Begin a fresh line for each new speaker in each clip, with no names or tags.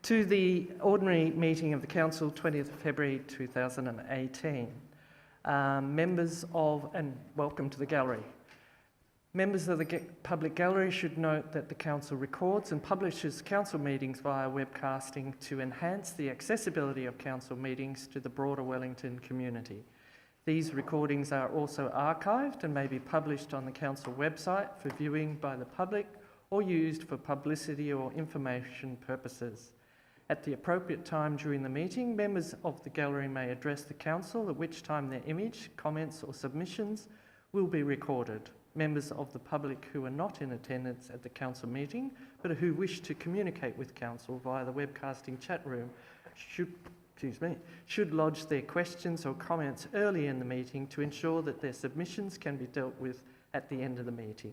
To the ordinary meeting of the Council, 20th of February 2018. Members of, and welcome to the gallery. Members of the public gallery should note that the Council records and publishes Council meetings via webcasting to enhance the accessibility of Council meetings to the broader Wellington community. These recordings are also archived and may be published on the Council website for viewing by the public or used for publicity or information purposes. At the appropriate time during the meeting, members of the gallery may address the Council, at which time their image, comments or submissions will be recorded. Members of the public who are not in attendance at the Council meeting but who wish to communicate with Council via the webcasting chat room should lodge their questions or comments early in the meeting to ensure that their submissions can be dealt with at the end of the meeting.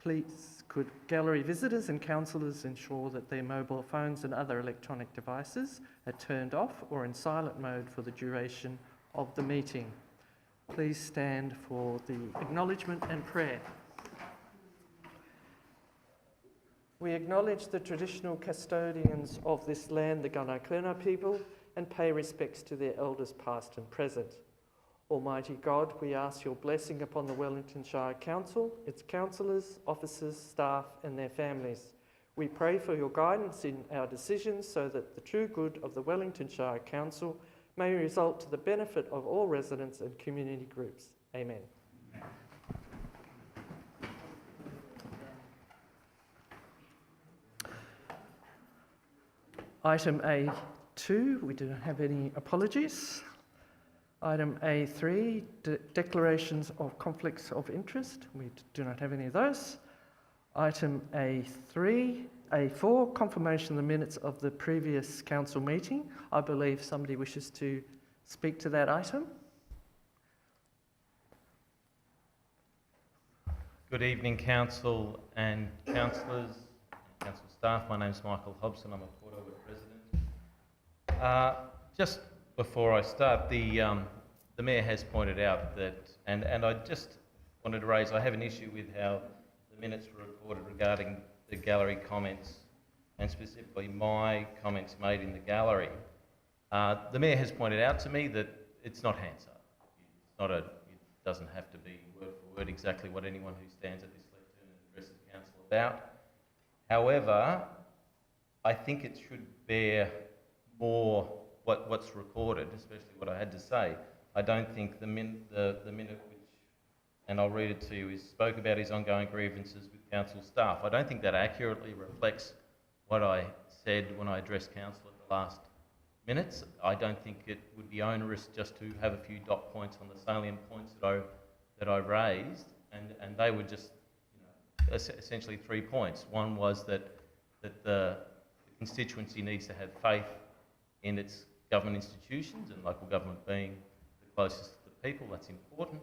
Please, could gallery visitors and councillors ensure that their mobile phones and other electronic devices are turned off or in silent mode for the duration of the meeting. Please stand for the acknowledgement and prayer. We acknowledge the traditional custodians of this land, the Gunai people, and pay respects to their elders past and present. Almighty God, we ask your blessing upon the Wellington Shire Council, its councillors, officers, staff and their families. We pray for your guidance in our decisions so that the true good of the Wellington Shire Council may result to the benefit of all residents and community groups. Amen. Item A2, we do not have any apologies. Item A3, declarations of conflicts of interest. We do not have any of those. Item A4, confirmation of the minutes of the previous council meeting. I believe somebody wishes to speak to that item.
Good evening, council and councillors, council staff. My name is Michael Hobson. I'm a Port Albert resident. Just before I start, the Mayor has pointed out that, and I just wanted to raise, I have an issue with how the minutes were recorded regarding the gallery comments, and specifically my comments made in the gallery. The Mayor has pointed out to me that it's not Hansard. It doesn't have to be word for word exactly what anyone who stands at this lectern and addresses council about. However, I think it should bear more what's recorded, especially what I had to say. I don't think the minute which, and I'll read it to you, spoke about his ongoing grievances with council staff. I don't think that accurately reflects what I said when I addressed council at the last minutes. I don't think it would be onerous just to have a few dot points on the salient points that I raised, and they were just, essentially 3 points. One was that the constituency needs to have faith in its government institutions, and local government being the closest to the people. That's important.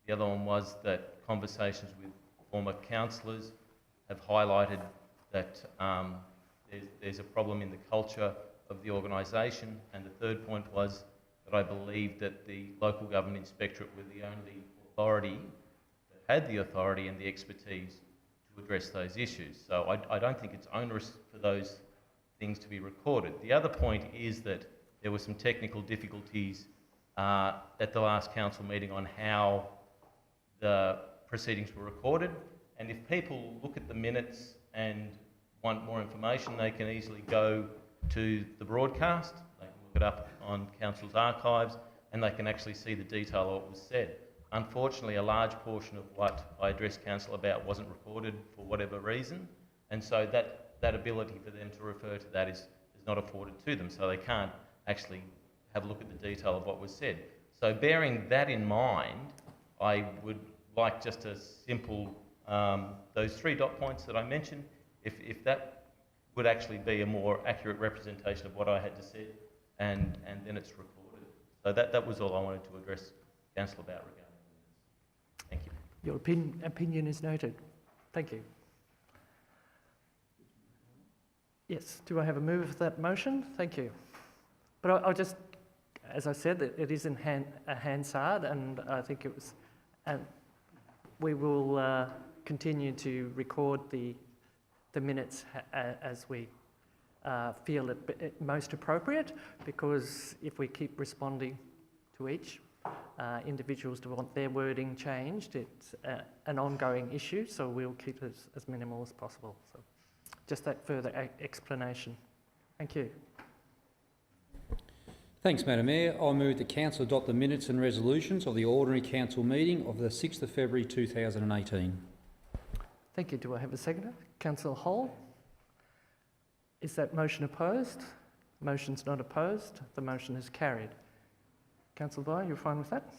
The other one was that conversations with former councillors have highlighted that there's a problem in the culture of the organisation. And the third point was that I believe that the local government inspectorate were the only authority that had the authority and the expertise to address those issues. So I don't think it's onerous for those things to be recorded. The other point is that there were some technical difficulties at the last council meeting on how the proceedings were recorded, and if people look at the minutes and want more information, they can easily go to the broadcast. They can look it up on council's archives, and they can actually see the detail of what was said. Unfortunately, a large portion of what I addressed council about wasn't recorded for whatever reason, and so that ability for them to refer to that is not afforded to them, so they can't actually have a look at the detail of what was said. So bearing that in mind, I would like just a simple, those 3 dot points that I mentioned, if that would actually be a more accurate representation of what I had to say, and then it's recorded. So that was all I wanted to address council about regarding this. Thank you.
Your opinion is noted. Thank you. Yes, do I have a move for that motion? Thank you. But I'll just, as I said, it is in Hansard, and I think it was, and we will continue to record the minutes as we feel it most appropriate, because if we keep responding to each, individuals to want their wording changed, it's an ongoing issue, so we'll keep it as minimal as possible. So just that further explanation. Thank you.
Thanks, Madam Mayor. I move the Council adopt the minutes and resolutions of the ordinary Council meeting of the 6th of February 2018.
Thank you. Do I have a seconder? Councillor Hall. Is that motion opposed? Motion's not opposed. The motion is carried. Councillor Dwyer, you're fine with that?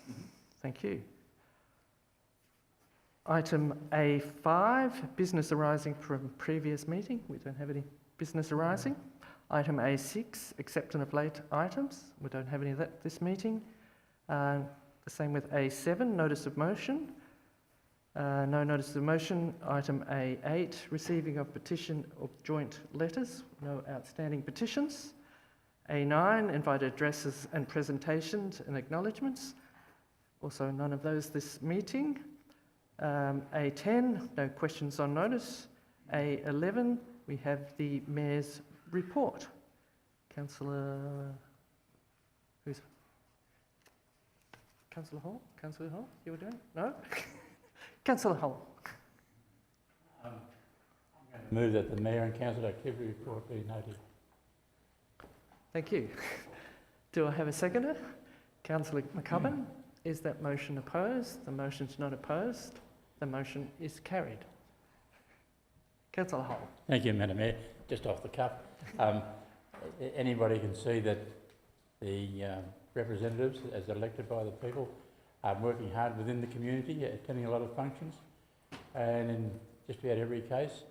Thank you. Item A5, business arising from previous meeting. We don't have any business arising. Item A6, acceptance of late items. We don't have any of that this meeting. The same with A7, notice of motion. No notice of motion. Item A8, receiving of petition of joint letters. No outstanding petitions. A9, invited addresses and presentations and acknowledgements. Also none of those this meeting. A10, no questions on notice. A11, we have the Mayor's report. Councillor, who's? Councillor Hall? Councillor Hall, you were doing? No? Councillor Hall.
I'm going to move that the Mayor and Council activity report be noted.
Thank you. Do I have a seconder? Councillor McCubbin. Is that motion opposed? The motion's not opposed. The motion is carried. Councillor Hall.
Thank you, Madam Mayor. Just off the cuff, anybody can see that the representatives, as elected by the people, are working hard within the community, attending a lot of functions, and in just about every case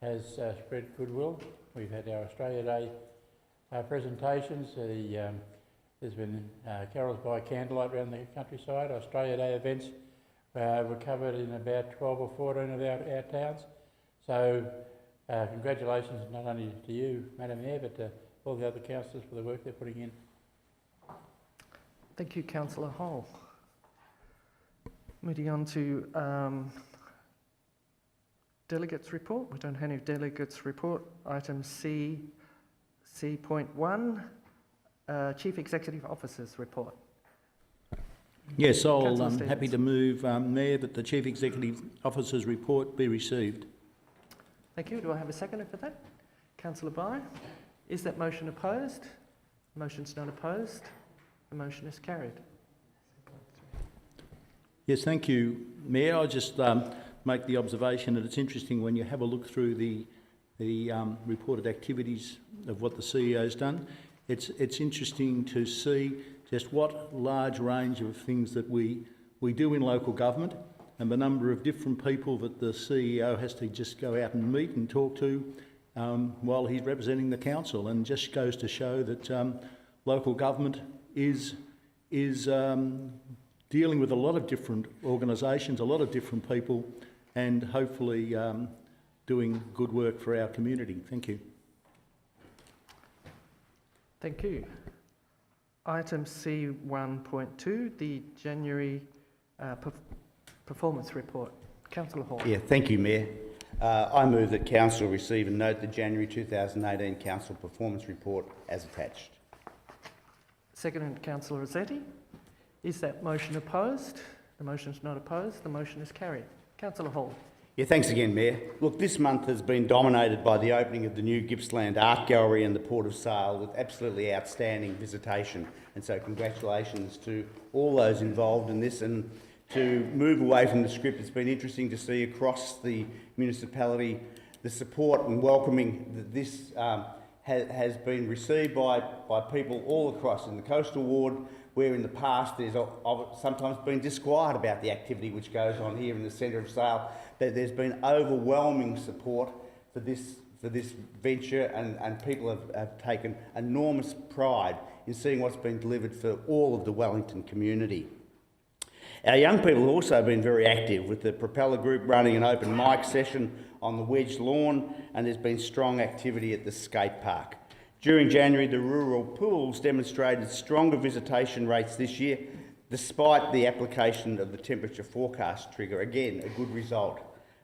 has spread goodwill. We've had our Australia Day presentations. There's been carols by candlelight around the countryside. Australia Day events were covered in about 12 or 14 of our towns. So congratulations not only to you, Madam Mayor, but to all the other councillors for the work they're putting in.
Thank you, Councillor Hall. Moving on to delegates report. We don't have any delegates report. Item C.1, Chief Executive Officer's report.
Yes, I'm happy to move, Mayor, that the Chief Executive Officer's report be received.
Thank you. Do I have a seconder for that? Councillor Bye. Is that motion opposed? The motion's not opposed. The motion is carried.
Yes, thank you, Mayor. I'll just make the observation that it's interesting when you have a look through the reported activities of what the CEO's done. It's interesting to see just what large range of things that we do in local government, and the number of different people that the CEO has to just go out and meet and talk to while he's representing the council, and just goes to show that local government is dealing with a lot of different organisations, a lot of different people, and hopefully doing good work for our community. Thank you.
Thank you. Item C1.2, the January performance report. Councillor Hall.
Yeah, thank you, Mayor. I move that Council receive and note the January 2018 Council Performance Report as attached.
Second, Councillor Rossetti. Is that motion opposed? The motion is not opposed. The motion is carried. Councillor Hall.
Yeah, thanks again, Mayor. Look, this month has been dominated by the opening of the new Gippsland Art Gallery and the Port of Sale, with absolutely outstanding visitation. And so congratulations to all those involved in this. And to move away from the script, it's been interesting to see across the municipality the support and welcoming that this has been received by people all across in the coastal ward, where in the past there's sometimes been disquiet about the activity which goes on here in the centre of Sale. That there's been overwhelming support for this venture, and people have taken enormous pride in seeing what's been delivered for all of the Wellington community. Our young people have also been very active, with the Propeller Group running an open mic session on the Wedge Lawn, and there's been strong activity at the skate park. During January, the rural pools demonstrated stronger visitation rates this year, despite the application of the temperature forecast trigger. Again, a good result.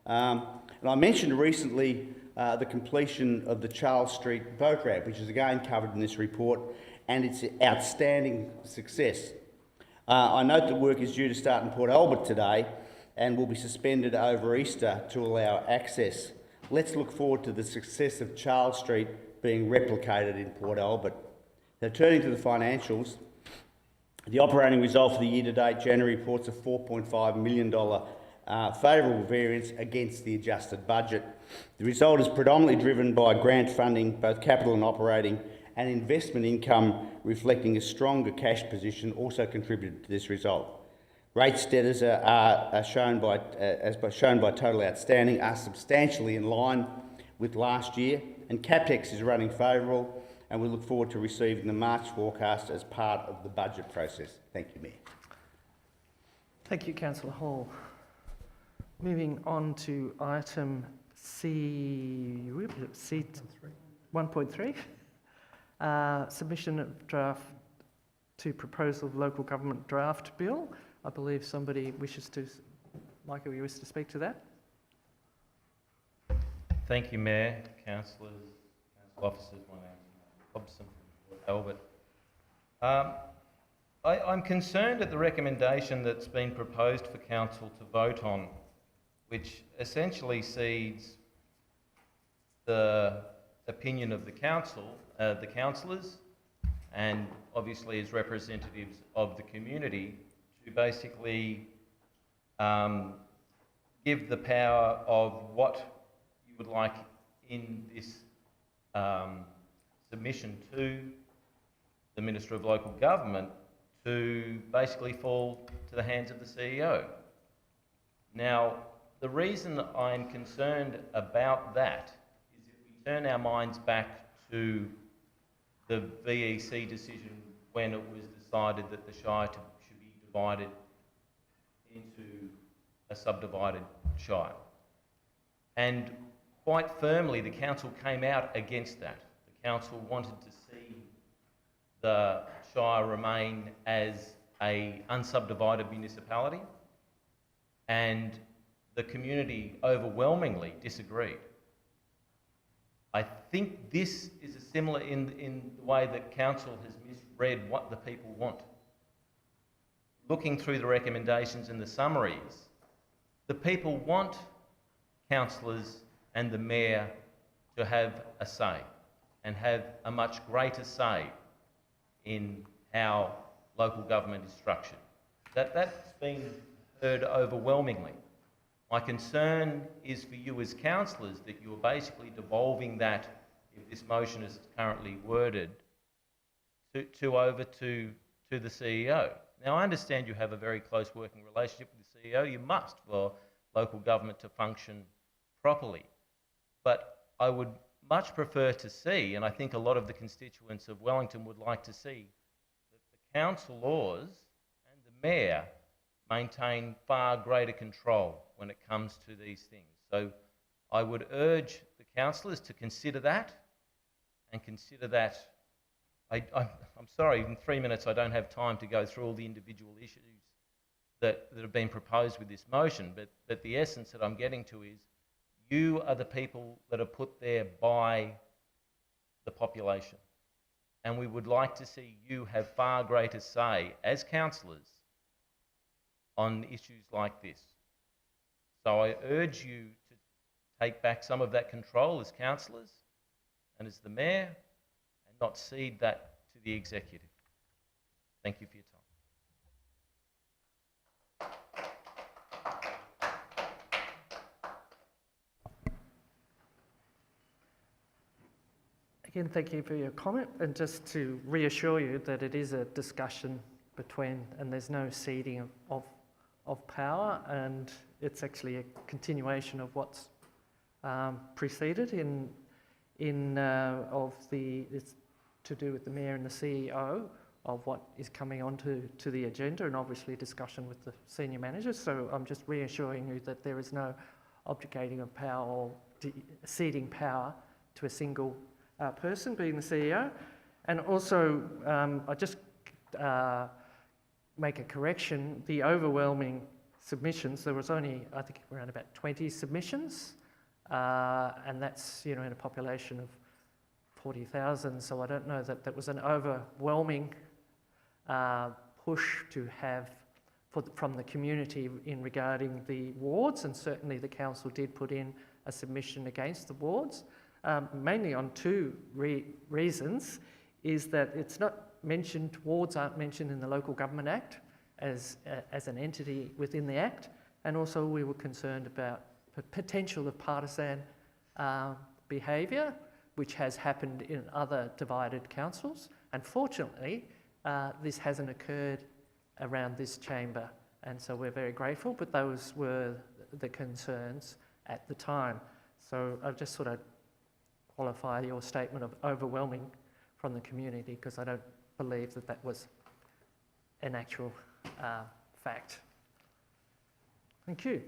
And I mentioned recently the completion of the Charles Street boat ramp, which is again covered in this report, and its outstanding success. I note that work is due to start in Port Albert today and will be suspended over Easter to allow access. Let's look forward to the success of Charles Street being replicated in Port Albert. Now, turning to the financials, the operating result for the year-to-date January reports a $4.5 million favourable variance against the adjusted budget. The result is predominantly driven by grant funding, both capital and operating, and investment income reflecting a stronger cash position also contributed to this result. Rates debtors are shown by total outstanding are substantially in line with last year, and CapEx is running favourable, and we look forward to receiving the March forecast as part of the budget process. Thank you, Mayor.
Thank you, Councillor Hall. Moving on to item C 1.3, submission of draft to proposal of local government draft bill. I believe somebody wishes to, Michael, you wish to speak to that?
Thank you, Mayor, Councillors, Council Officers. My name is Hobson from Port Albert. I'm concerned at the recommendation that's been proposed for Council to vote on, which essentially cedes the opinion of the Council, the Councillors, and obviously as representatives of the community, to basically give the power of what you would like in this submission to the Minister of Local Government to basically fall to the hands of the CEO. Now, the reason I'm concerned about that is if we turn our minds back to the VEC decision when it was decided that the Shire should be divided into a subdivided Shire. And quite firmly, the Council came out against that. The Council wanted to see the Shire remain as an unsubdivided municipality, and the community overwhelmingly disagreed. I think this is a similar in the way that Council has misread what the people want. Looking through the recommendations and the summaries, the people want councillors and the Mayor to have a say and have a much greater say in how local government is structured. That's been heard overwhelmingly. My concern is for you as councillors that you're basically devolving that, if this motion is currently worded, over to the CEO. Now, I understand you have a very close working relationship with the CEO. You must for local government to function properly. But I would much prefer to see, and I think a lot of the constituents of Wellington would like to see, that the councillors and the Mayor maintain far greater control when it comes to these things. So I would urge the councillors to consider that, and consider that. I'm sorry, in 3 minutes I don't have time to go through all the individual issues that have been proposed with this motion, but the essence that I'm getting to is you are the people that are put there by the population, and we would like to see you have far greater say as councillors on issues like this. So I urge you to take back some of that control as councillors and as the Mayor, and not cede that to the executive. Thank you for your time.
Again, thank you for your comment, and just to reassure you that it is a discussion between, and there's no ceding of power, and it's actually a continuation of what's preceded it's to do with the Mayor and the CEO of what is coming onto the agenda, and obviously discussion with the senior managers. So I'm just reassuring you that there is no objurgating of power or ceding power to a single person, being the CEO. And also, I just make a correction. The overwhelming submissions, there was only, I think, around about 20 submissions and that's, you know, in a population of 40,000, so I don't know that that was an overwhelming push to have from the community in regarding the wards, and certainly the council did put in a submission against the wards, mainly on two reasons, is that it's not mentioned, wards aren't mentioned in the Local Government Act as an entity within the Act, and also we were concerned about the potential of partisan behaviour, which has happened in other divided councils. Unfortunately, this hasn't occurred around this chamber, and so we're very grateful, but those were the concerns at the time. So I just sort of qualify your statement of overwhelming from the community, because I don't believe that that was an actual fact. Thank you.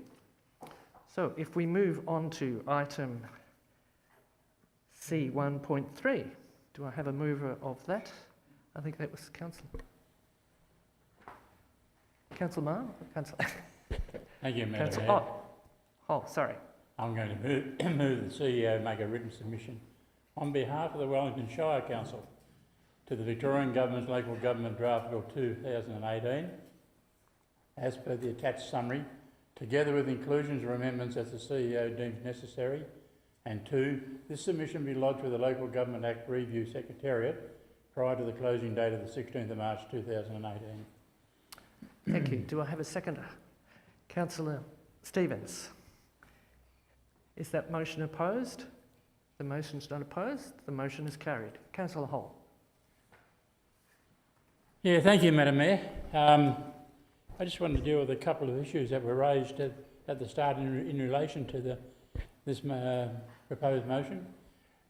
So if we move on to item C 1.3, do I have a mover of that? I think that was Councillor. Councillor Marr? Councillor.
Thank you, Madam
Councillor.
Mayor.
Oh, sorry.
I'm going to move the CEO make a written submission on behalf of the Wellington Shire Council to the Victorian Government's Local Government Draft Bill 2018, as per the attached summary, together with inclusions or amendments as the CEO deems necessary. And 2, this submission be lodged with the Local Government Act Review Secretariat prior to the closing date of the 16th of March 2018.
Thank you. Do I have a seconder? Councillor Stevens. Is that motion opposed? The motion's not opposed. The motion is carried. Councillor Hall.
Yeah, thank you, Madam Mayor. I just wanted to deal with a couple of issues that were raised at the start in relation to this proposed motion.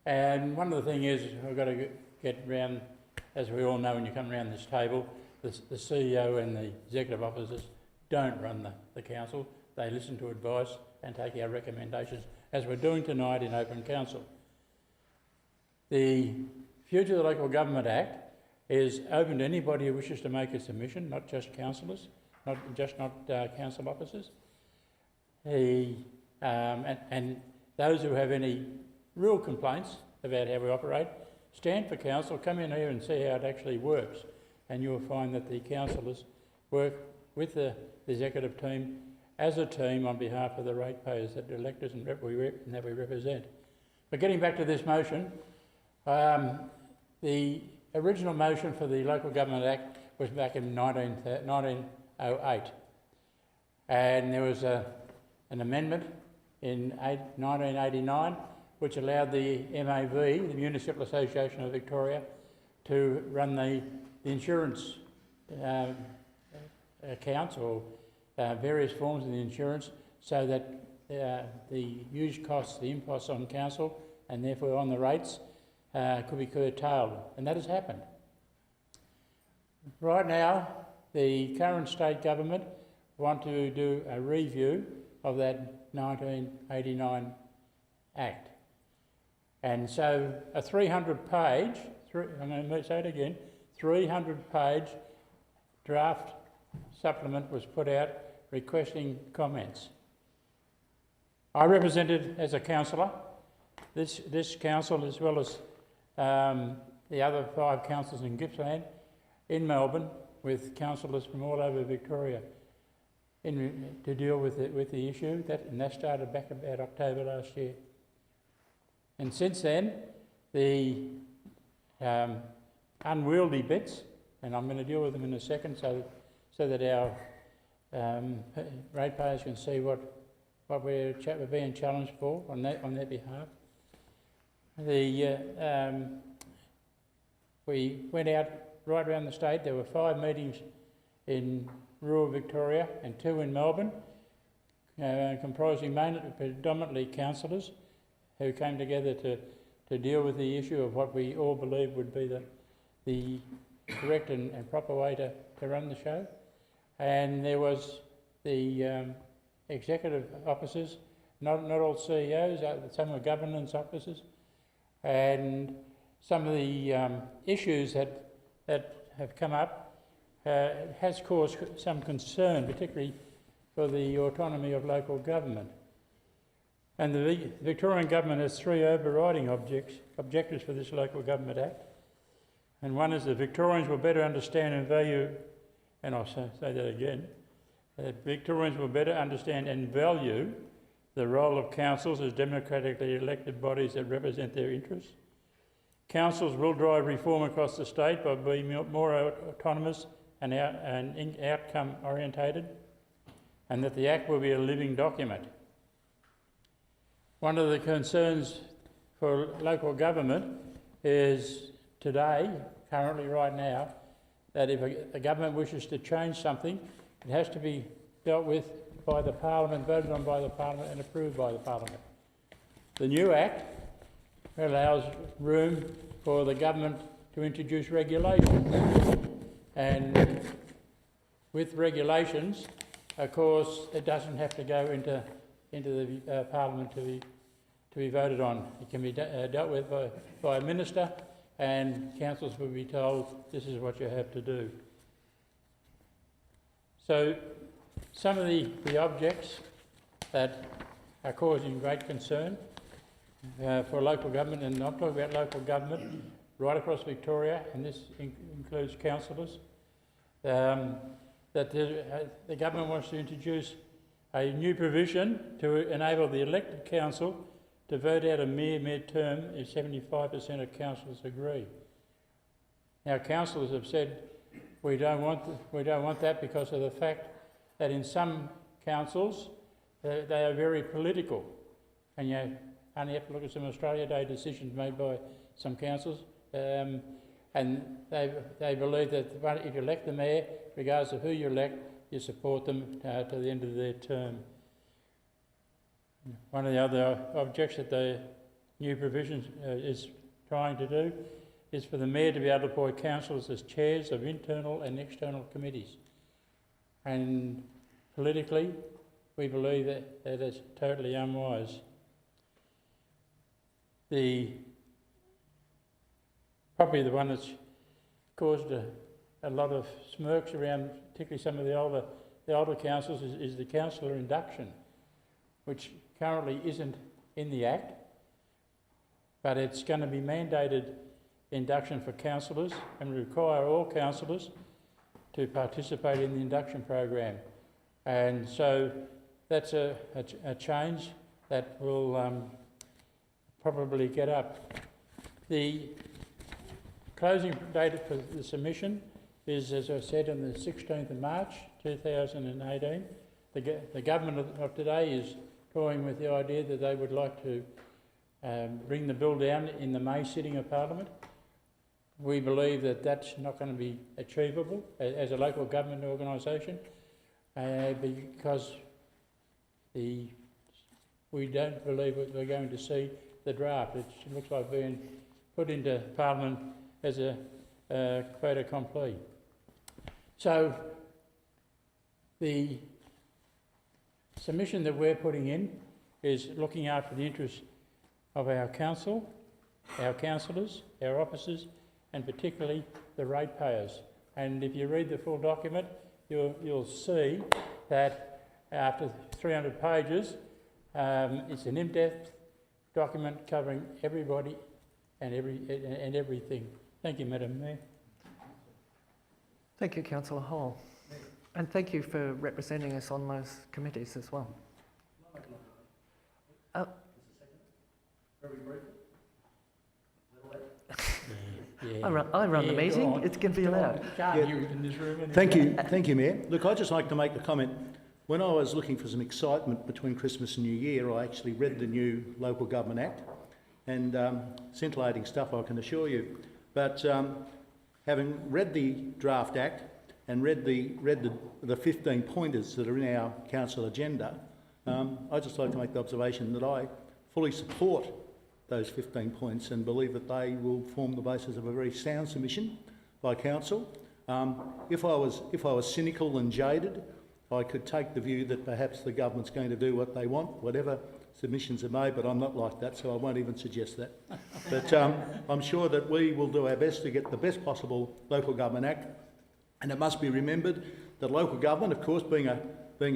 And one of the things is we've got to get round, as we all know when you come around this table, the CEO and the executive officers don't run the council. They listen to advice and take our recommendations, as we're doing tonight in open council. The Future of the Local Government Act is open to anybody who wishes to make a submission, not just councillors, not council officers. And those who have any real complaints about how we operate, stand for council, come in here and see how it actually works. And you'll find that the councillors work with the executive team as a team on behalf of the ratepayers, that electors and that we represent. But getting back to this motion, the original motion for the Local Government Act was back in 1908. And there was an amendment in 1989 which allowed the MAV, the Municipal Association of Victoria, to run the insurance accounts or various forms of the insurance, so that the huge costs, the imposts on council and therefore on the rates could be curtailed, and that has happened. Right now, the current state government want to do a review of that 1989 Act. And so a 300-page, I'm going to say it again, 300-page draft supplement was put out requesting comments. I represented as a councillor this council, as well as the other 5 councils in Gippsland, in Melbourne, with councillors from all over Victoria to deal with the issue, and that started back about October last year. And since then, the unwieldy bits, and I'm going to deal with them in a second, so that our ratepayers can see what we're being challenged for on their behalf. We went out right around the state. There were 5 meetings in rural Victoria and 2 in Melbourne, comprising predominantly councillors who came together to deal with the issue of what we all believe would be the correct and proper way to run the show. And there was the executive officers, not all CEOs, some were governance officers, and some of the issues that have come up has caused some concern, particularly for the autonomy of local government. And the Victorian Government has three overriding objectives for this Local Government Act. And one is that Victorians will better understand and value, and I'll say that again, Victorians will better understand and value the role of councils as democratically elected bodies that represent their interests. Councils will drive reform across the state by being more autonomous and outcome orientated, and that the Act will be a living document. One of the concerns for local government is today, currently right now, that if a government wishes to change something, it has to be dealt with by the Parliament, voted on by the Parliament and approved by the Parliament. The new Act allows room for the government to introduce regulations. And with regulations, of course, it doesn't have to go into the Parliament to be voted on. It can be dealt with by a minister, and councils will be told this is what you have to do. So some of the objects that are causing great concern for local government, and I'm talking about local government right across Victoria, and this includes councillors, that the government wants to introduce a new provision to enable the elected council to vote out a mere mid-term if 75% of councillors agree. Now, councillors have said we don't want that because of the fact that in some councils they are very political, and you only have to look at some Australia Day decisions made by some councils, and they believe that if you elect the mayor, regardless of who you elect, you support them to the end of their term. One of the other objects that the new provision is trying to do is for the mayor to be able to appoint councillors as chairs of internal and external committees. And politically, we believe that that is totally unwise. Probably the one that's caused a lot of smirks around, particularly some of the older councils, is the councillor induction, which currently isn't in the Act, but it's going to be mandated induction for councillors and require all councillors to participate in the induction program. And so that's a change that will probably get up. The closing date for the submission is, as I said, on the 16th of March 2018. The government of today is toying with the idea that they would like to bring the bill down in the May sitting of Parliament. We believe that that's not going to be achievable as a local government organisation because we don't believe that we're going to see the draft. It looks like being put into Parliament as a fait accompli. So the submission that we're putting in is looking after the interests of our council, our councillors, our officers, and particularly the ratepayers. And if you read the full document, you'll see that after 300 pages, it's an in-depth document covering everybody and everything. Thank you, Madam Mayor.
Thank you, Councillor Hall. And thank you for representing us on those committees as well.
Yeah.
I run the meeting. It's going to be allowed.
Thank you, Mayor. Look, I'd just like to make the comment. When I was looking for some excitement between Christmas and New Year, I actually read the new Local Government Act, and scintillating stuff, I can assure you. But having read the draft Act and read the 15 pointers that are in our council agenda, I'd just like to make the observation that I fully support those 15 points and believe that they will form the basis of a very sound submission by council. If I was cynical and jaded, I could take the view that perhaps the government's going to do what they want, whatever submissions are made, but I'm not like that, so I won't even suggest that. But I'm sure that we will do our best to get the best possible Local Government Act. And it must be remembered that local government, of course, being a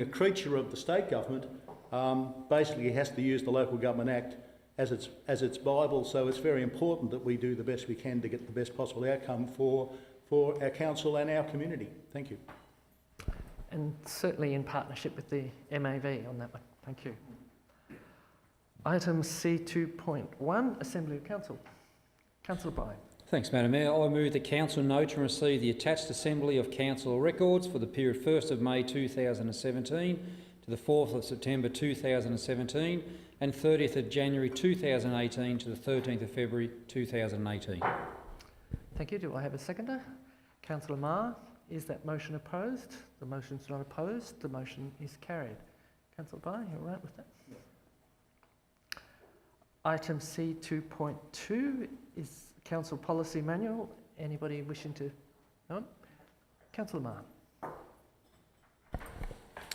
creature of the state government, basically has to use the Local Government Act as its Bible, so it's very important that we do the best we can to get the best possible outcome for our council and our community. Thank you.
And certainly in partnership with the MAV on that one. Thank you. Item C2.1, Assembly of Council. Councillor Bye.
Thanks, Madam Mayor. I move that Council note and receive the attached Assembly of Council records for the period 1st of May 2017 to the 4th of September 2017 and 30th of January 2018 to the 13th of February 2018.
Thank you. Do I have a seconder? Councillor Marr. Is that motion opposed? The motion is not opposed. The motion is carried. Councillor Bye, you all right with that? Yes. Item C2.2 is Council Policy Manual. Anybody wishing to? No? Councillor Marr.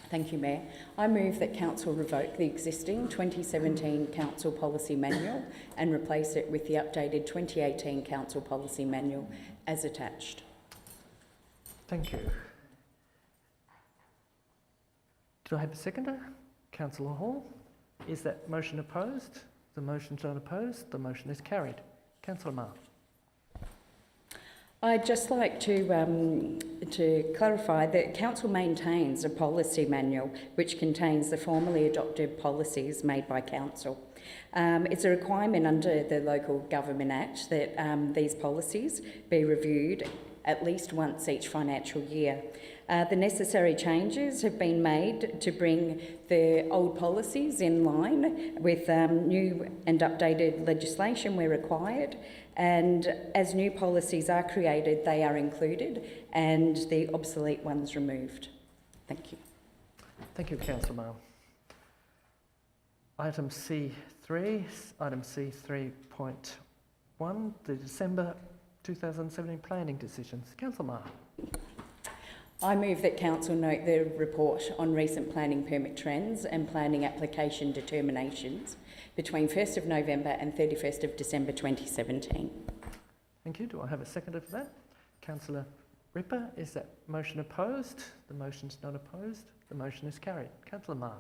Thank you, Mayor. I move that Council revoke the existing 2017 Council Policy Manual and replace it with the updated 2018 Council Policy Manual as attached.
Thank you. Do I have a seconder? Councillor Hall. Is that motion opposed? The motion is not opposed. The motion is carried. Councillor Marr.
I'd just like to clarify that Council maintains a policy manual which contains the formally adopted policies made by Council. It's a requirement under the Local Government Act that these policies be reviewed at least once each financial year. The necessary changes have been made to bring the old policies in line with new and updated legislation where required, and as new policies are created, they are included and the obsolete ones removed. Thank you.
Thank you, Councillor Marr. Item C3, item C3.1, the December 2017 planning decisions. Councillor Marr.
I move that Council note the report on recent planning permit trends and planning application determinations between 1st of November and 31st of December 2017.
Thank you. Do I have a seconder for that? Councillor Ripper. Is that motion opposed? The motion is not opposed. The motion is carried. Councillor Marr.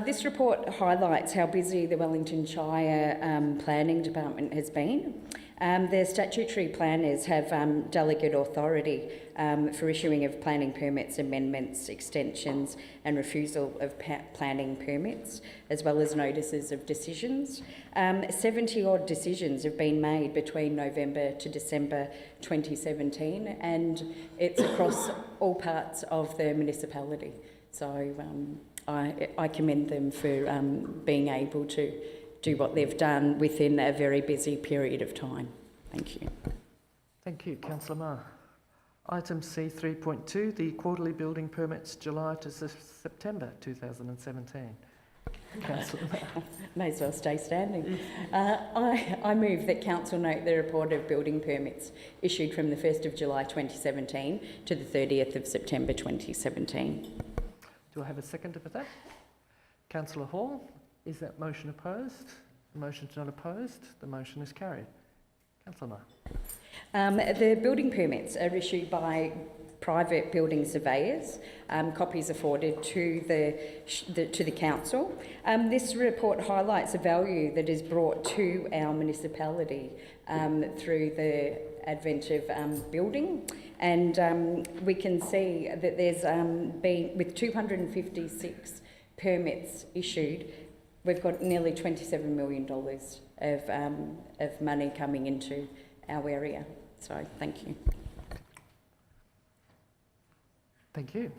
This report highlights how busy the Wellington Shire Planning Department has been. The statutory planners have delegate authority for issuing of planning permits, amendments, extensions and refusal of planning permits, as well as notices of decisions. 70-odd decisions have been made between November to December 2017, and it's across all parts of the municipality. So I commend them for being able to do what they've done within a very busy period of time. Thank you.
Thank you, Councillor Marr. Item C3.2, the quarterly building permits July to September 2017. Councillor Marr.
May as well stay standing. I move that Council note the report of building permits issued from the 1st of July 2017 to the 30th of September 2017.
Do I have a seconder for that? Councillor Hall. Is that motion opposed? The motion is not opposed. The motion is carried. Councillor Marr.
The building permits are issued by private building surveyors. Copies afforded to the council. This report highlights the value that is brought to our municipality through the advent of building, and we can see that there's been, with 256 permits issued, we've got nearly $27 million of money coming into our area. So thank you.
Thank you.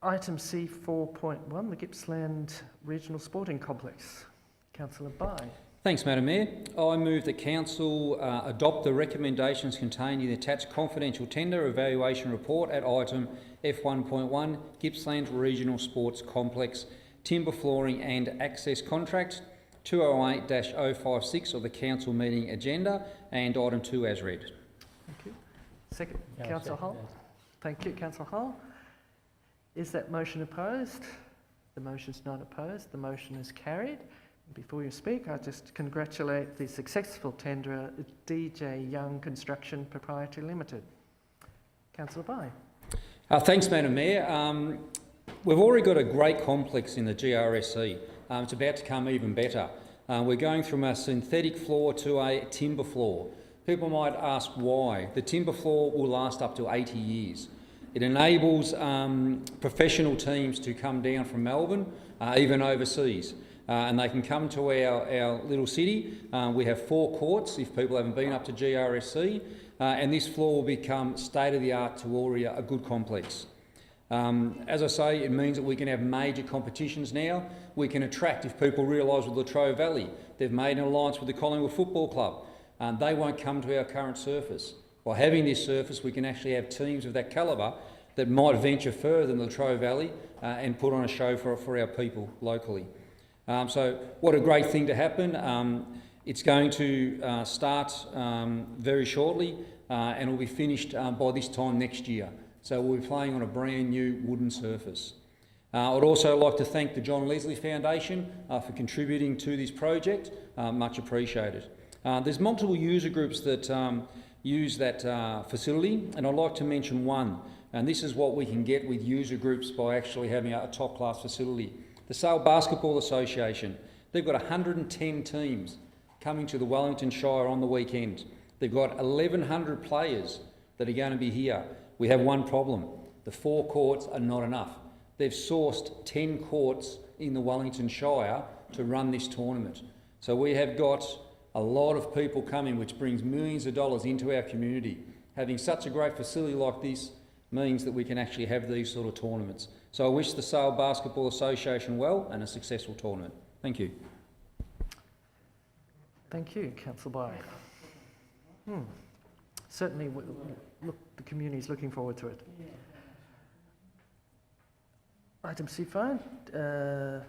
Item C4.1, the Gippsland Regional Sporting Complex. Councillor Bye.
Thanks, Madam Mayor. I move that Council adopt the recommendations contained in the attached confidential tender evaluation report at item F1.1, Gippsland Regional Sports Complex, timber flooring and access contract, 208-056 of the Council meeting agenda, and item 2 as read.
Thank you. Second, Councillor Hull. Thank you, Councillor Hull. Is that motion opposed? The motion is not opposed. The motion is carried. Before you speak, I just congratulate the successful tenderer, DJ Young Construction Proprietary Limited. Councillor Bye.
Thanks, Madam Mayor. We've already got a great complex in the GRSC. It's about to come even better. We're going from a synthetic floor to a timber floor. People might ask why. The timber floor will last up to 80 years. It enables professional teams to come down from Melbourne, even overseas, and they can come to our little city. We have 4 courts, if people haven't been up to GRSC, and this floor will become state-of-the-art to already a good complex. As I say, it means that we can have major competitions now. We can attract, if people realise with Latrobe Valley, they've made an alliance with the Collingwood Football Club. They won't come to our current surface. By having this surface, we can actually have teams of that calibre that might venture further than Latrobe Valley and put on a show for our people locally. So what a great thing to happen. It's going to start very shortly and will be finished by this time next year. So we'll be playing on a brand new wooden surface. I'd also like to thank the John Leslie Foundation for contributing to this project. Much appreciated. There's multiple user groups that use that facility, and I'd like to mention one. And this is what we can get with user groups by actually having a top-class facility. The Sale Basketball Association, they've got 110 teams coming to the Wellington Shire on the weekend. They've got 1,100 players that are going to be here. We have one problem. The 4 courts are not enough. They've sourced 10 courts in the Wellington Shire to run this tournament. So we have got a lot of people coming, which brings millions of dollars into our community. Having such a great facility like this means that we can actually have these sort of tournaments. So I wish the Sale Basketball Association well and a successful tournament. Thank you.
Thank you, Councillor Bye. Certainly, look, the community is looking forward to it. Item C5. That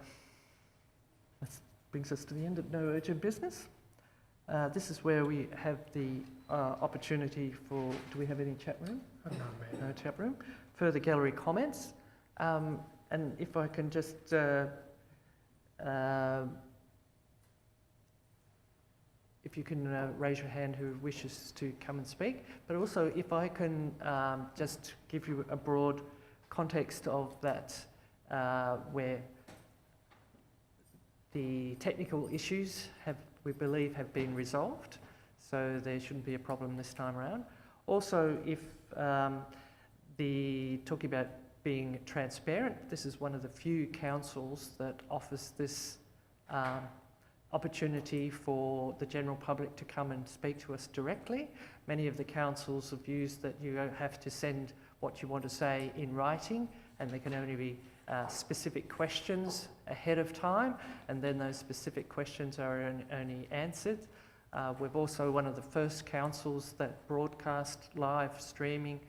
brings us to the end of no urgent business. This is where we have the opportunity for, do we have any chat room? No chat room. Further gallery comments. And if I can just if you can raise your hand who wishes to come and speak, but also if I can just give you a broad context of that where the technical issues we believe have been resolved, so there shouldn't be a problem this time around. Also, if talking about being transparent, this is one of the few councils that offers this opportunity for the general public to come and speak to us directly. Many of the councils have used that you have to send what you want to say in writing, and there can only be specific questions ahead of time, and then those specific questions are only answered. We're also one of the first councils that broadcast live streaming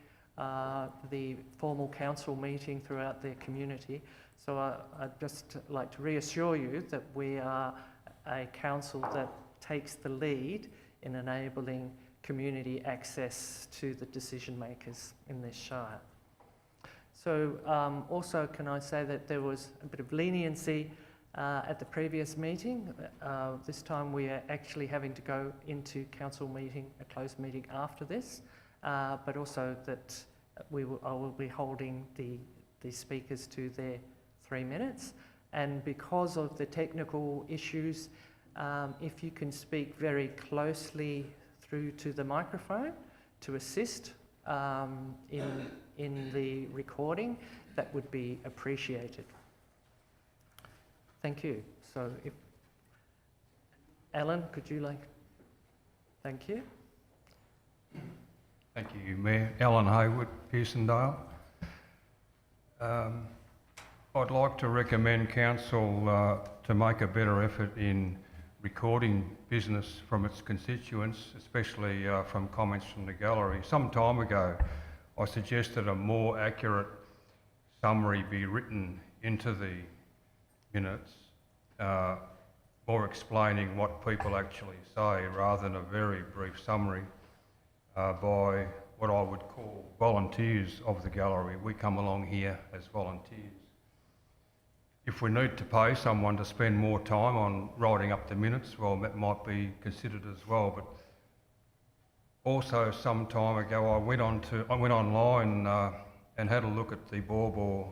the formal council meeting throughout their community. So I'd just like to reassure you that we are a council that takes the lead in enabling community access to the decision makers in this shire. So also can I say that there was a bit of leniency at the previous meeting. This time we are actually having to go into council meeting, a closed meeting after this, but also that I will be holding the speakers to their 3 minutes. And because of the technical issues, if you can speak very closely through to the microphone to assist in the recording, that would be appreciated. Thank you. So if Alan, could you thank you.
Thank you, Mayor. Alan Hayward, Pearsondale. I'd like to recommend Council to make a better effort in recording business from its constituents, especially from comments from the gallery. Some time ago, I suggested a more accurate summary be written into the minutes, more explaining what people actually say rather than a very brief summary by what I would call volunteers of the gallery. We come along here as volunteers. If we need to pay someone to spend more time on writing up the minutes, well, that might be considered as well. But also some time ago, I went online and had a look at the Baw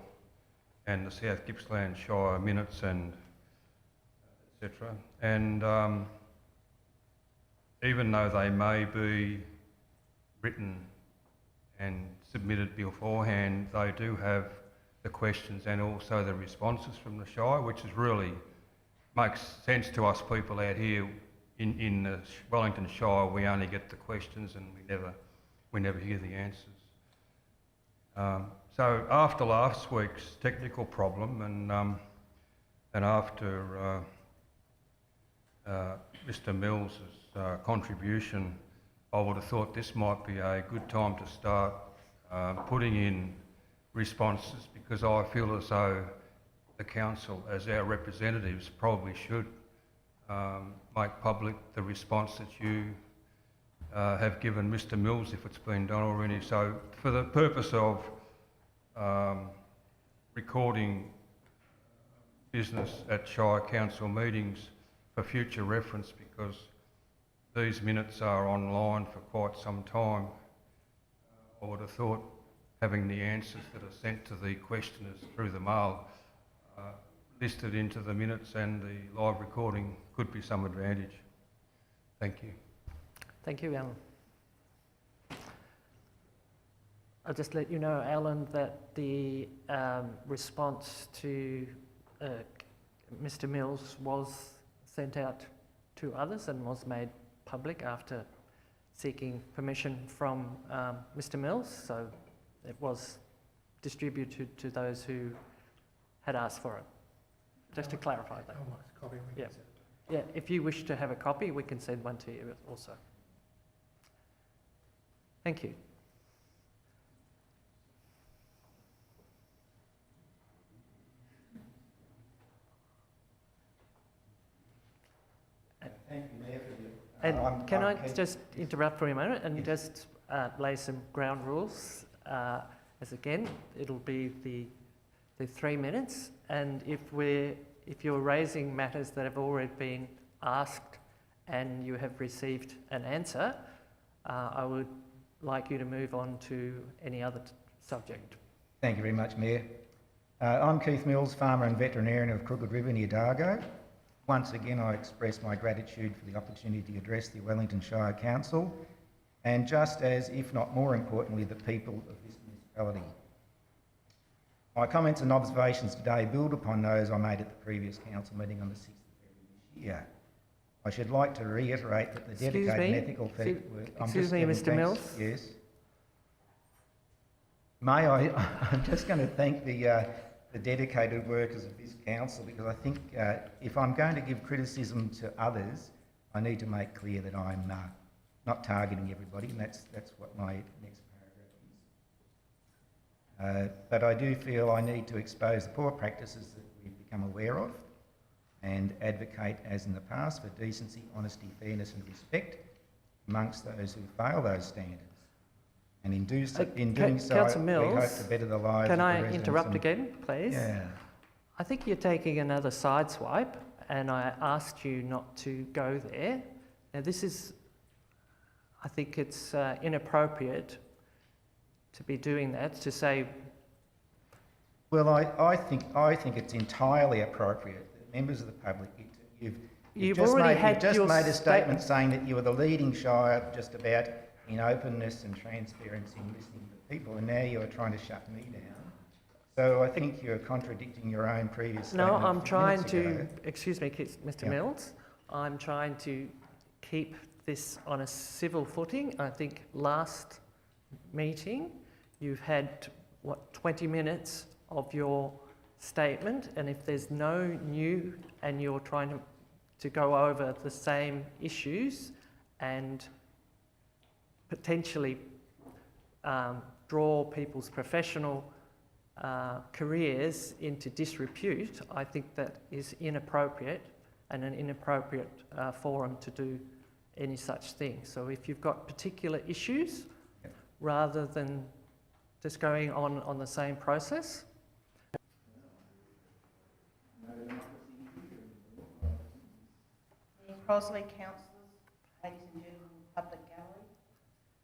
and the South Gippsland Shire minutes and etc. And even though they may be written and submitted beforehand, they do have the questions and also the responses from the Shire, which is really makes sense to us people out here in the Wellington Shire. We only get the questions and we never hear the answers. So after last week's technical problem and after Mr Mills' contribution, I would have thought this might be a good time to start putting in responses, because I feel as though the council, as our representatives, probably should make public the response that you have given Mr Mills, if it's been done already. So for the purpose of recording business at Shire Council meetings for future reference, because these minutes are online for quite some time, I would have thought having the answers that are sent to the questioners through the mail listed into the minutes and the live recording could be some advantage. Thank you.
Thank you, Alan. I'll just let you know, Alan, that the response to Mr Mills was sent out to others and was made public after seeking permission from Mr Mills, so it was distributed to those who had asked for it. Just to clarify that. Yeah. Yeah, if you wish to have a copy, we can send one to you also. Thank you.
Thank you, Mayor, for your...
And can I just interrupt for a moment and just lay some ground rules? As again, it'll be the 3 minutes, and if you're raising matters that have already been asked and you have received an answer, I would like you to move on to any other subject.
Thank you very much, Mayor. I'm Keith Mills, farmer and veterinarian of Crooked River near Dargo. Once again, I express my gratitude for the opportunity to address the Wellington Shire Council, and just as, if not more importantly, the people of this municipality. My comments and observations today build upon those I made at the previous council meeting on the 6th of February this year. I should like to reiterate that the dedicated and ethical people...
Excuse me, Mr Mills.
Yes. May I... I'm just going to thank the dedicated workers of this council, because I think if I'm going to give criticism to others, I need to make clear that I'm not targeting everybody, and that's what my next paragraph is. But I do feel I need to expose the poor practices that we've become aware of and advocate, as in the past, for decency, honesty, fairness and respect amongst those who fail those standards. And in doing so,
Councillor Mills,
we hope to better the lives
can
of the
I
residents.
interrupt again, please?
Yeah.
I think you're taking another sideswipe, and I asked you not to go there. Now this is, I think it's inappropriate to be doing that, to say...
Well, I think it's entirely appropriate that members of the public, you've just made a statement saying that you were the leading shire just about in openness and transparency and listening to people, and now you're trying to shut me down. So I think you're contradicting your own previous statement.
No, I'm trying to, excuse me, Mr.
Yeah.
Mills, I'm trying to keep this on a civil footing. I think last meeting you've had, 20 minutes of your statement, and if there's no new and you're trying to go over the same issues and potentially draw people's professional careers into disrepute, I think that is inappropriate and an inappropriate forum to do any such thing. So if you've got particular issues, rather than just going on the same process.
Crosley, councillors, ladies and gentlemen of the public gallery,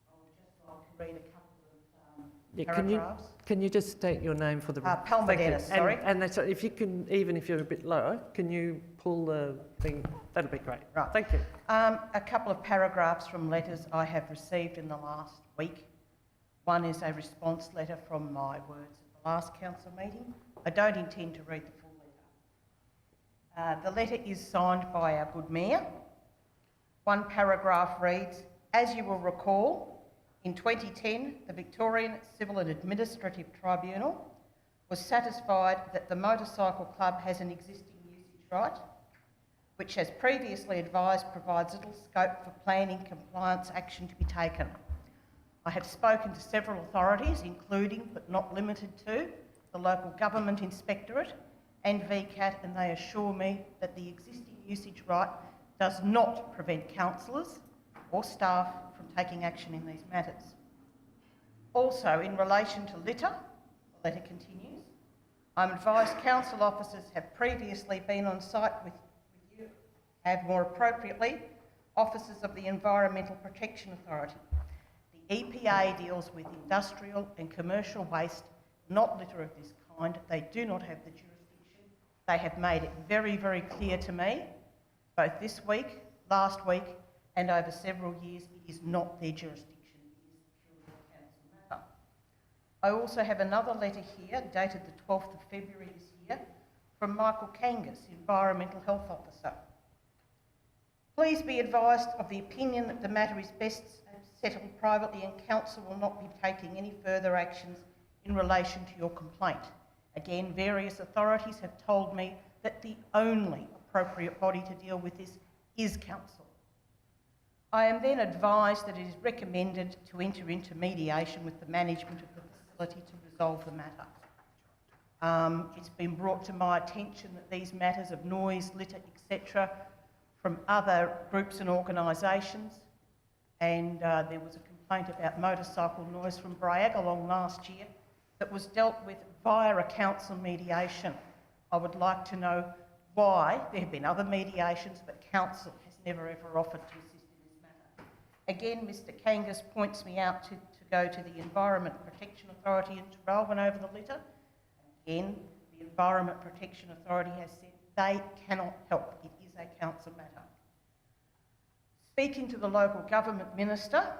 I would just like to read a couple of
Yeah,
paragraphs.
can you just state your name for the...
Palmer
Thank you.
Dennis, sorry.
And that's, if you can, even if you're a bit lower, can you pull the thing? That'll be great.
Right.
Thank you.
A couple of paragraphs from letters I have received in the last week. One is a response letter from my words at the last council meeting. I don't intend to read the full letter. The letter is signed by our good mayor. One paragraph reads, "As you will recall, in 2010, the Victorian Civil and Administrative Tribunal was satisfied that the motorcycle club has an existing usage right, which, as previously advised, provides little scope for planning compliance action to be taken. I have spoken to several authorities, including but not limited to the Local Government Inspectorate and VCAT, and they assure me that the existing usage right does not prevent councillors or staff from taking action in these matters. Also, in relation to litter," the letter continues, "I'm advised council officers have previously been on site with you, have more appropriately officers of the Environmental Protection Authority. The EPA deals with industrial and commercial waste, not litter of this kind. They do not have the jurisdiction. They have made it very, very clear to me, both this week, last week, and over several years, it is not their jurisdiction. It is purely a council matter." I also have another letter here, dated the 12th of February this year, from Michael Kangas, Environmental Health Officer. "Please be advised of the opinion that the matter is best settled privately and council will not be taking any further actions in relation to your complaint. Again, various authorities have told me that the only appropriate body to deal with this is council. I am then advised that it is recommended to enter into mediation with the management of the facility to resolve the matter. It's been brought to my attention that these matters of noise, litter, etc. from other groups and organisations, and there was a complaint about motorcycle noise from Braggalong last year that was dealt with via a council mediation. I would like to know why there have been other mediations, but council has never ever offered to assist in this matter. Again, Mr Kangas points me out to go to the Environment Protection Authority in Tarelwan over the litter. Again, the Environment Protection Authority has said they cannot help. It is a council matter. Speaking to the local government minister,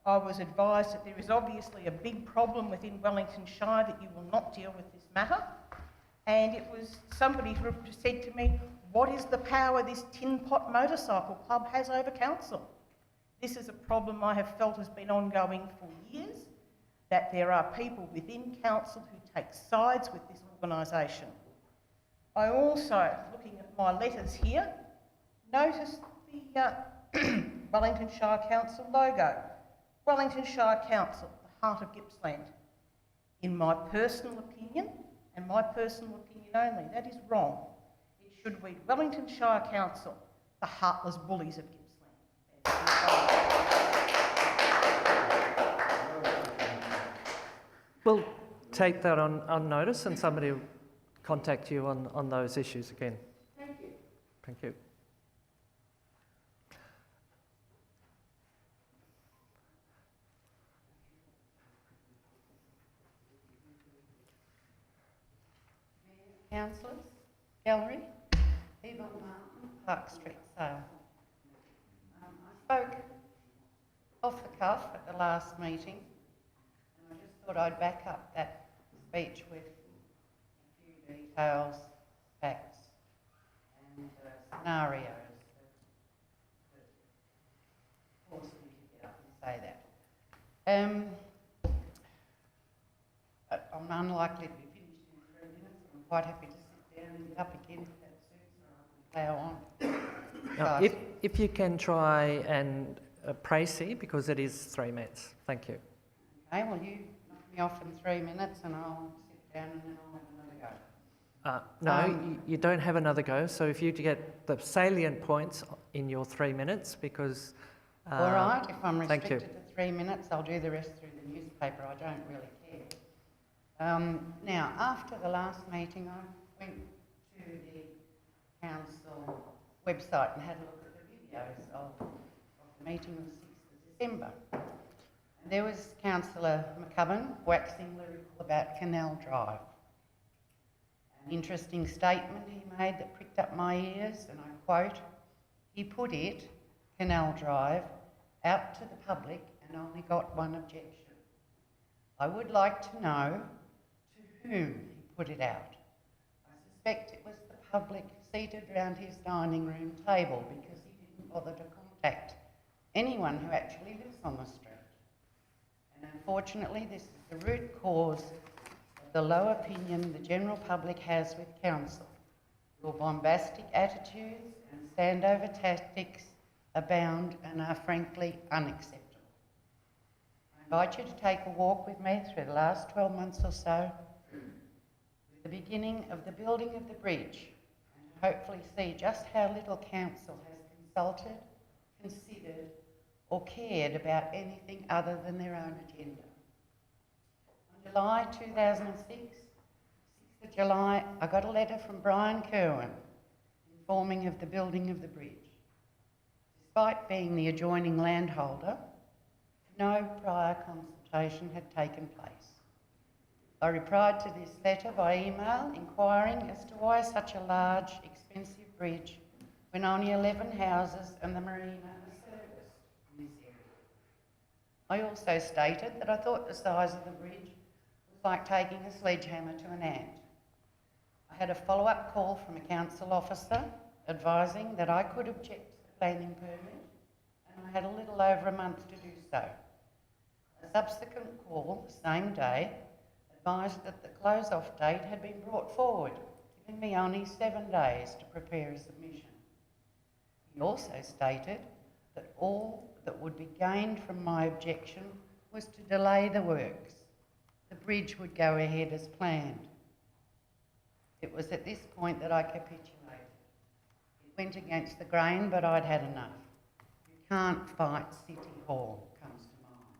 I was advised that there is obviously a big problem within Wellington Shire, that you will not deal with this matter. And it was somebody who said to me, what is the power this Tin Pot Motorcycle Club has over council? This is a problem I have felt has been ongoing for years, that there are people within council who take sides with this organisation. I also, looking at my letters here, noticed the Wellington Shire Council logo. Wellington Shire Council, the heart of Gippsland. In my personal opinion, and my personal opinion only, that is wrong. It should read Wellington Shire Council, the heartless bullies of Gippsland.
We'll take that on notice, and somebody will contact you on those issues again.
Thank you.
Thank you.
Councillors, Gallery, Evil Mountain, Park Street Sale. I spoke off the cuff at the last meeting, and I just thought I'd back up that speech with a few details, facts and scenarios that forced me to get up and say that. I'm unlikely to be finished in 3 minutes. I'm quite happy to sit down and get up again if that suits, or I can plough on.
Now, if you can try and précis, because it is 3 minutes. Thank you.
Okay, well, you knock me off in 3 minutes and I'll sit down and then I'll have another go.
No, you don't have another go. So if you get the salient points in your 3 minutes, because...
All right, if I'm
thank you.
restricted to 3 minutes, I'll do the rest through the newspaper. I don't really care. Now, after the last meeting, I went to the council website and had a look at the videos of the meeting of 6th of December.
There was Councillor McCubbin waxing lyrical about Canal Drive. An interesting statement he made that pricked up my ears, and I quote, he put it, Canal Drive, out to the public and only got one objection. I would like to know to whom he put it out. I suspect it was the public seated round his dining room table because he didn't bother to contact anyone who actually lives on the street. And unfortunately, this is the root cause of the low opinion the general public has with council. Your bombastic attitudes and standover tactics abound and are frankly unacceptable. I invite you to take a walk with me through the last 12 months or so, with the beginning of the building of the bridge, and hopefully see just how little council has consulted, considered, or cared about anything other than their own agenda. On July 2006, 6th of July, I got a letter from Brian Kerwin informing of the building of the bridge. Despite being the adjoining landholder, no prior consultation had taken place. I replied to this letter by email inquiring as to why such a large, expensive bridge when only 11 houses and the marina are serviced in this area. I also stated that I thought the size of the bridge was like taking a sledgehammer to an ant. I had a follow-up call from a council officer advising that I could object to the planning permit, and I had a little over a month to do so. A subsequent call the same day advised that the close-off date had been brought forward, giving me only 7 days to prepare a submission. He also stated that all that would be gained from my objection was to delay the works. The bridge would go ahead as planned. It was at this point that I capitulated. It went against the grain, but I'd had enough. You can't fight City Hall, comes to mind.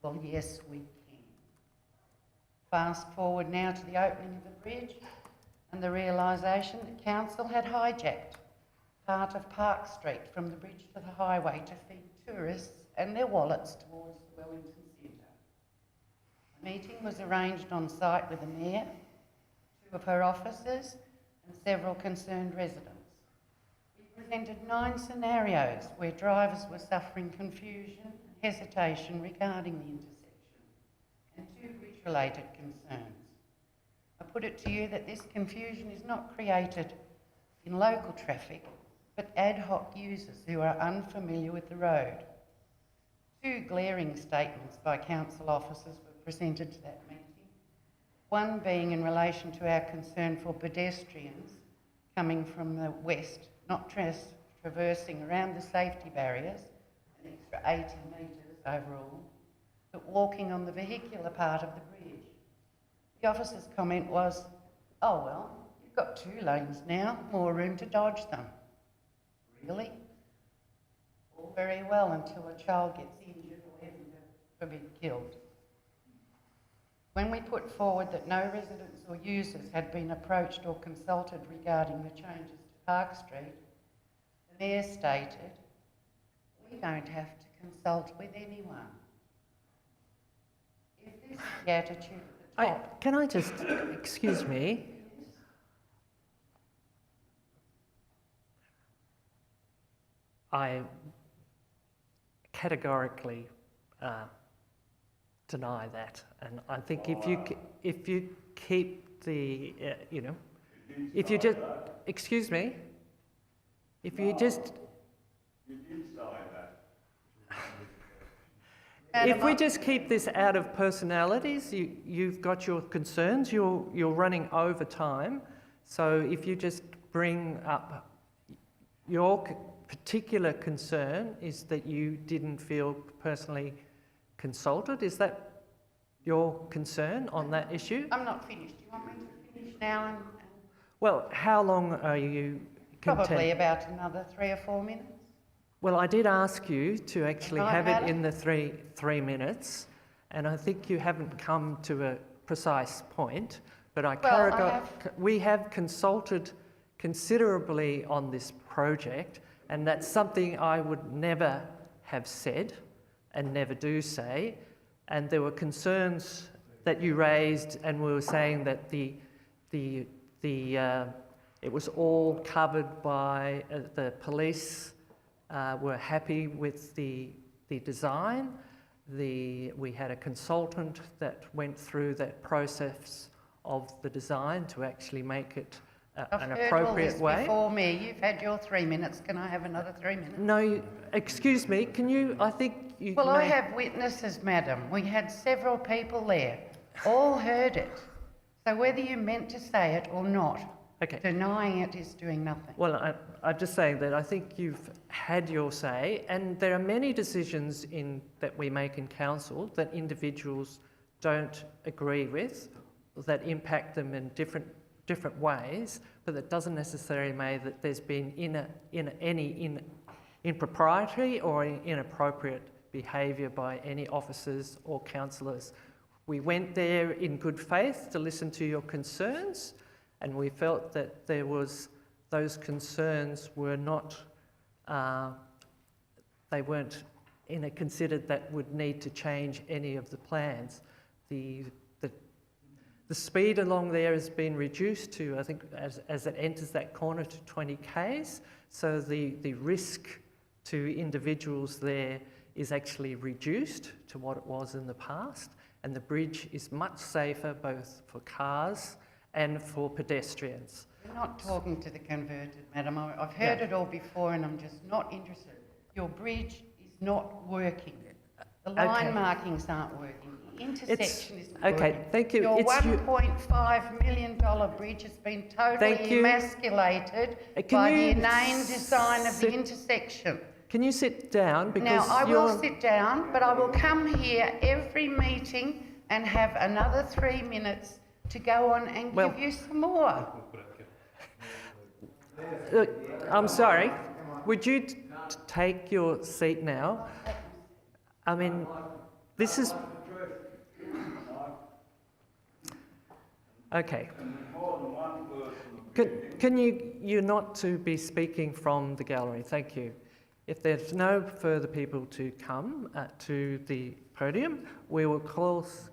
Well, yes, we can. Fast forward now to the opening of the bridge and the realisation that council had hijacked part of Park Street from the bridge to the highway to feed tourists and their wallets towards the Wellington Centre. A meeting was arranged on site with the Mayor, 2 of her officers and several concerned residents. We presented 9 scenarios where drivers were suffering confusion and hesitation regarding the intersection and 2 bridge-related concerns. I put it to you that this confusion is not created in local traffic, but ad hoc users who are unfamiliar with the road. 2 glaring statements by council officers were presented to that meeting, one being in relation to our concern for pedestrians coming from the west, not traversing around the safety barriers, an extra 80 metres overall, but walking on the vehicular part of the bridge. The officer's comment was, oh well, you've got 2 lanes now, more room to dodge them. Really? All very well until a child gets injured or heaven forbid killed. When we put forward that no residents or users had been approached or consulted regarding the changes to Park Street, the Mayor stated, we don't have to consult with anyone. If this is the attitude at the top...
Can I just, excuse me? I categorically deny that, and I think if you keep the if you just excuse me, if you just if we just keep this out of personalities, you've got your concerns. You're running over time, so if you just bring up your particular concern is that you didn't feel personally consulted. Is that your concern on that issue?
I'm not finished. Do you want me to finish now?
Well, how long are you content?
Probably about another 3 or 4 minutes.
Well, I did ask you to actually have it in the three minutes, and I think you haven't come to a precise point, but we have consulted considerably on this project, and that's something I would never have said and never do say. and there were concerns that you raised, and we were saying that it was all covered by the police. Were happy with the design. We had a consultant that went through that process of the design to actually make it an appropriate way.
Before me, you've had your 3 minutes. Can I have another 3 minutes?
No, excuse me. Can you? I think you.
Well, I have witnesses, madam. We had several people there, all heard it. So whether you meant to say it or not, denying it is doing nothing.
Well, I'm just saying that I think you've had your say, and there are many decisions that we make in council that individuals don't agree with, that impact them in different ways, but that doesn't necessarily mean that there's been any impropriety or inappropriate behaviour by any officers or councillors. We went there in good faith to listen to your concerns, and we felt that those concerns were not, they weren't considered that would need to change any of the plans. The speed along there has been reduced to, I think, as it enters that corner, to 20 k's. So the risk to individuals there is actually reduced to what it was in the past, and the bridge is much safer both for cars and for pedestrians.
You're not talking to the converted, madam. I've heard it all before, and I'm just not interested. Your bridge is not working. The line markings aren't working. The intersection isn't working.
Okay, thank you.
Your $1.5 million bridge has been totally emasculated by the inane design of the intersection.
Can you sit down? Because
now, I will sit down, but I will come here every meeting and have another 3 minutes to go on and give you some more.
Look, I'm sorry. Would you take your seat now? I mean, this is... Okay. Can you're not to be speaking from the gallery? Thank you. If there's no further people to come to the podium, we will close.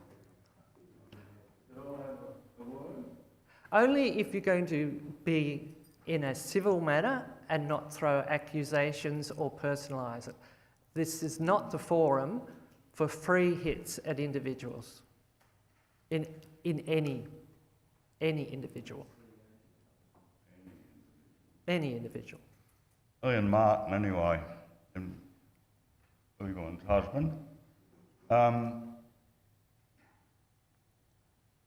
Only if you're going to be in a civil manner and not throw accusations or personalise it. This is not the forum for free hits at individuals, in any individual. Any individual.
Ian Martin, anyway, and Evelyn's husband.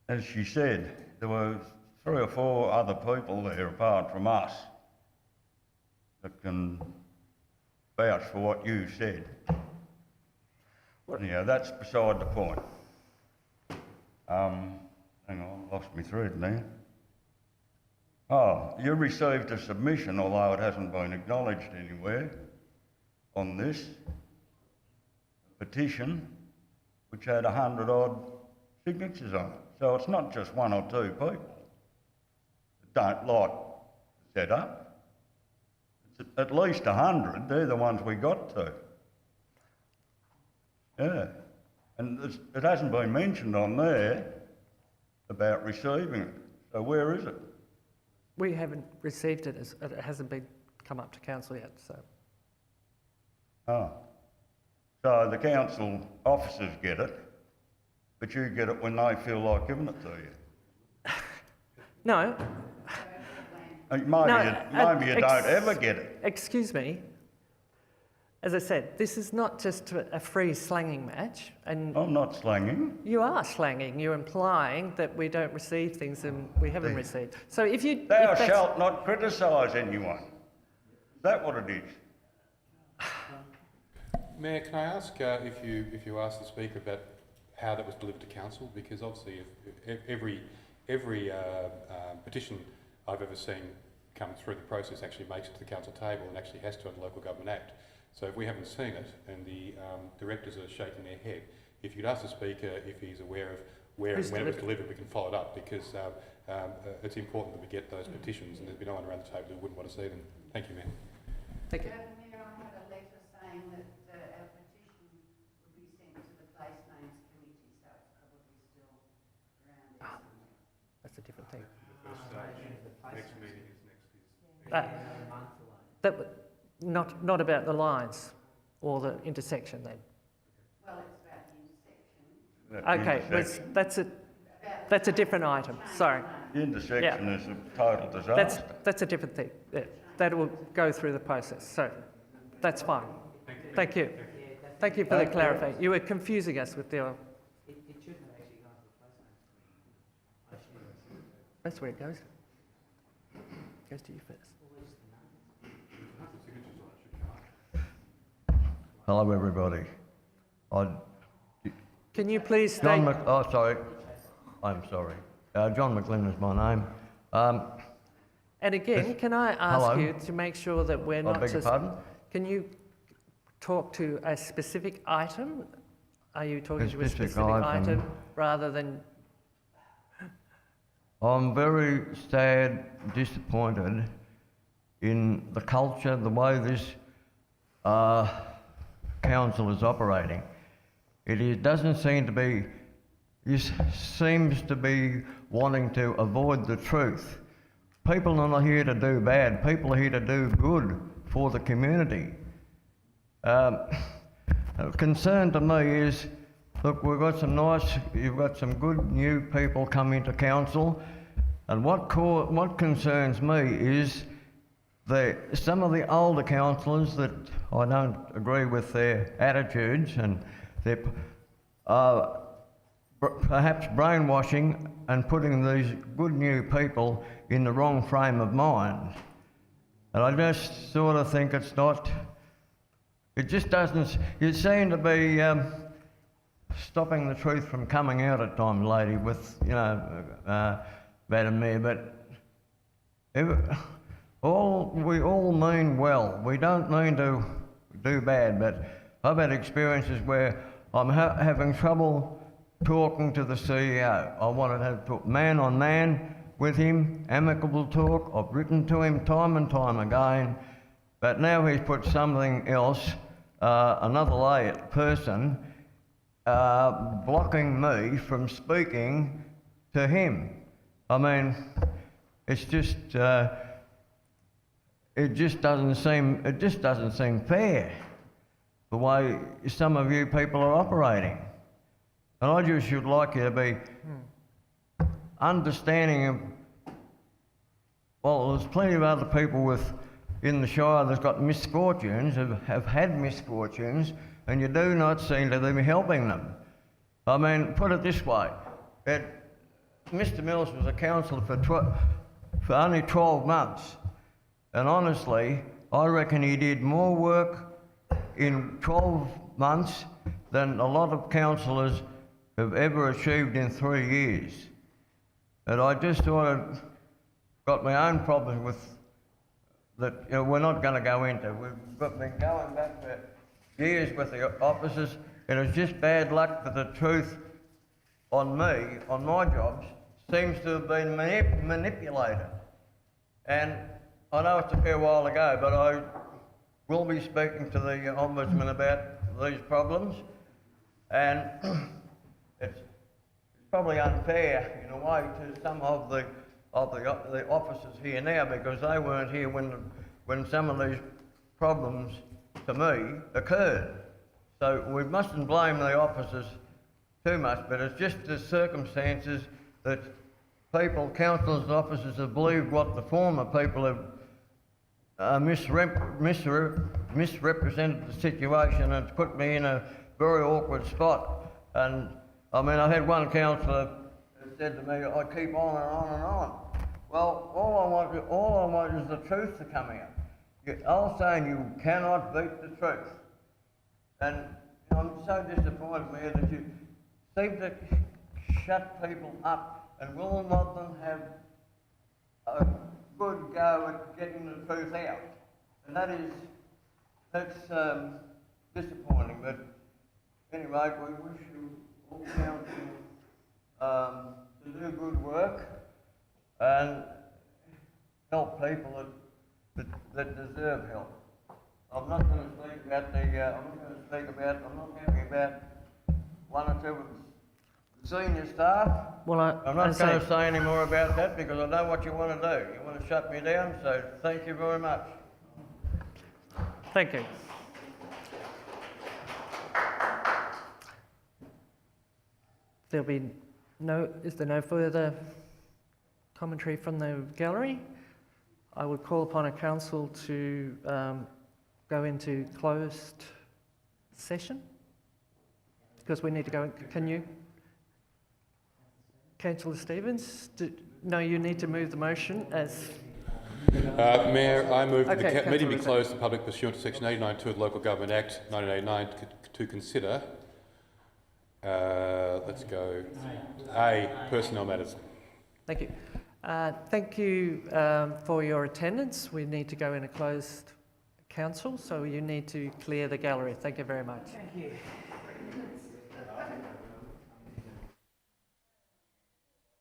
As she said, there were 3 or 4 other people there apart from us that can vouch for what you said. Anyhow, that's beside the point. Hang on, I lost my thread now. Oh, you received a submission, although it hasn't been acknowledged anywhere, on this, a petition which had 100-odd signatures on it. So it's not just 1 or 2 people that don't like the setup. It's at least 100, they're the ones we got to. Yeah, and it hasn't been mentioned on there about receiving it. So where is it?
We haven't received it, it hasn't come up to council yet, so.
Oh. So the council officers get it, but you get it when they feel like giving it to you?
No.
Maybe you don't ever get it.
Excuse me. As I said, this is not just a free slanging match. And
I'm not slanging.
You are slanging. You're implying that we don't receive things and we haven't received. So if you...
Thou shalt not criticise anyone. Is that what it is?
Mayor, can I ask if you asked the Speaker about how that was delivered to Council? Because obviously if every petition I've ever seen come through the process actually makes it to the Council table and actually has to under the Local Government Act. So if we haven't seen it and the directors are shaking their head, if you'd ask the Speaker if he's aware of where and when it was delivered, we can follow it up because it's important that we get those petitions and there's been no one around the table who wouldn't want to see them. Thank you, Mayor.
Thank you.
Mayor, I had a letter saying that our petition would be sent to the Place Names Committee.
Not about the lines or the intersection then.
Well, it's about the intersection.
Okay, that's a different item. Sorry.
The intersection is a total disaster.
That's a different thing. Yeah, that will go through the process. So that's fine. Thank you. Thank you for the clarification. You were confusing us with the. That's where it goes. It goes to you first.
Hello, everybody.
Can you please state...
sorry. I'm sorry. John McLean is my name.
And again, can I ask
hello?
you to make sure that we're not
I beg your
just...
pardon?
Can you talk to a specific item? Are you talking to a specific item rather than...
I'm very sad, disappointed in the culture, the way this council is operating. Doesn't seem to be... This seems to be wanting to avoid the truth. People are not here to do bad. People are here to do good for the community. A concern to me is, look, you've got some good new people coming to council, and what concerns me is some of the older councillors that I don't agree with their attitudes and their perhaps brainwashing and putting these good new people in the wrong frame of mind. And I just sort of think it just doesn't, you seem to be stopping the truth from coming out at times, lady, with, Madam Mayor, but we all mean well. We don't mean to do bad, but I've had experiences where I'm having trouble talking to the CEO. I wanted to have talk man on man with him, amicable talk. I've written to him time and time again, but now he's put something else, another person, blocking me from speaking to him. I mean, it's just, it just doesn't seem fair the way some of you people are operating. And I just would like you to be understanding of, well, there's plenty of other people in the Shire that's got misfortunes, have had misfortunes, and you do not seem to be helping them. I mean, put it this way, Mr. Mills was a councillor for only 12 months, and honestly, I reckon he did more work in 12 months than a lot of councillors have ever achieved in 3 years. And I just sort of got my own problems with that we're not going to go into. We've been going back for years with the officers, and it's just bad luck for the truth on me, on my jobs, seems to have been manipulated. And I know it's a fair while ago, but I will be speaking to the Ombudsman about these problems, and it's probably unfair in a way to some of the officers here now, because they weren't here when some of these problems to me occurred. So we mustn't blame the officers too much, but it's just the circumstances that people, councillors and officers have believed what the former people have misrepresented the situation, and it's put me in a very awkward spot. And I mean, I had one councillor who said to me, I keep on and on and on. Well, all I want is the truth to come out. I was saying you cannot beat the truth. And I'm so disappointed, Mayor, that you seem to shut people up and will not them have a good go at getting the truth out. And that's disappointing. But anyway, we wish you all council to do good work and help people that deserve help. I'm not going to speak about I'm not happy about one or two of senior staff.
Well,
I'm not going to say any more about that because I know what you want to do. You want to shut me down, so thank you very much.
Thank you. Is there no further commentary from the gallery? I would call upon a council to go into closed session because we need to go. Can you? Councillor Stevens? No, you need to move the motion as...
Mayor, I move that
Okay,
the meeting be
Councillor
closed to the public pursuant to Section 89(2) of the Local Government Act 1989 to consider, let's go, A, personnel matters.
Thank you. Thank you for your attendance. We need to go in a closed council, so you need to clear the gallery. Thank you very much.
Thank you.